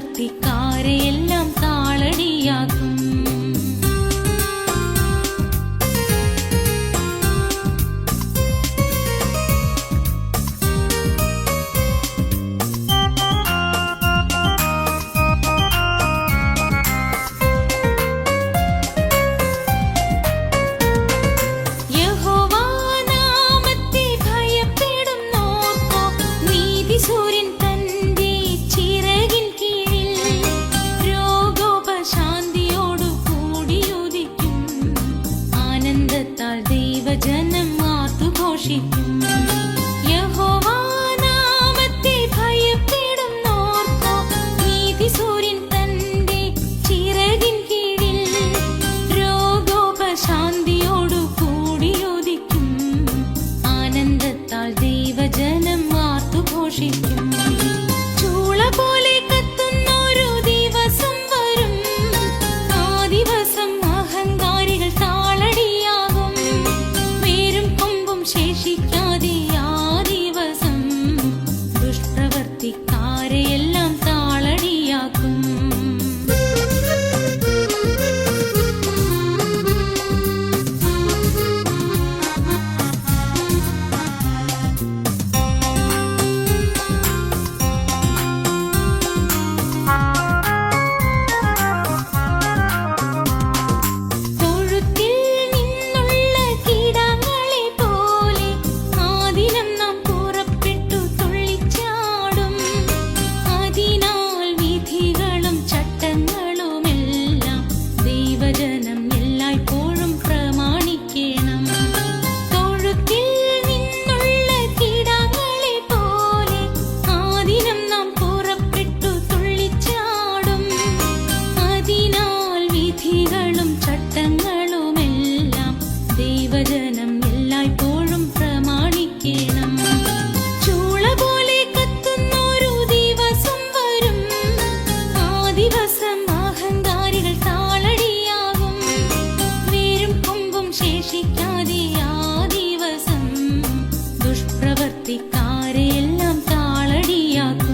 ദുഷ്പ്രവർത്തിക്കാരെയെല്ലാം താളടിയാക്കും. ദൈവജനം ആർത്തുഘോഷിക്കും. യഹോവാനാമത്തെ ഭയപ്പെടുന്നോർക്കോ നീതിസൂര്യൻ തന്റെ ചിറകിൻ കീഴിൽ രോഗോപശാന്തിയോടു കൂടിയുദിക്കും. ആനന്ദത്താൽ ദൈവജനം ആർത്തുഘോഷിക്കും. ചൂള പോലെ കത്തുന്നൊരു ദിവസം വരും. ആ ദിവസം അഹങ്കാരികൾ താളടിയാകും. ശേഷിക്കാതെ ആ ദിവസം ദുഷ്പ്രവർത്തിക്കാരെയെല്ലാം താളടിയാക്കും. ദൈവജനം എല്ലായ്പ്പോഴും പ്രമാണിക്കണം. ചൂള പോലെ കത്തുന്നൊരു ദിവസം വരും. ആ ദിവസം അഹങ്കാരികൾ താളടിയാകും. വേരും കൊമ്പും ശേഷിക്കാതെ ആ ദിവസം ദുഷ്പ്രവർത്തിക്കാരെയെല്ലാം താളടിയാകും.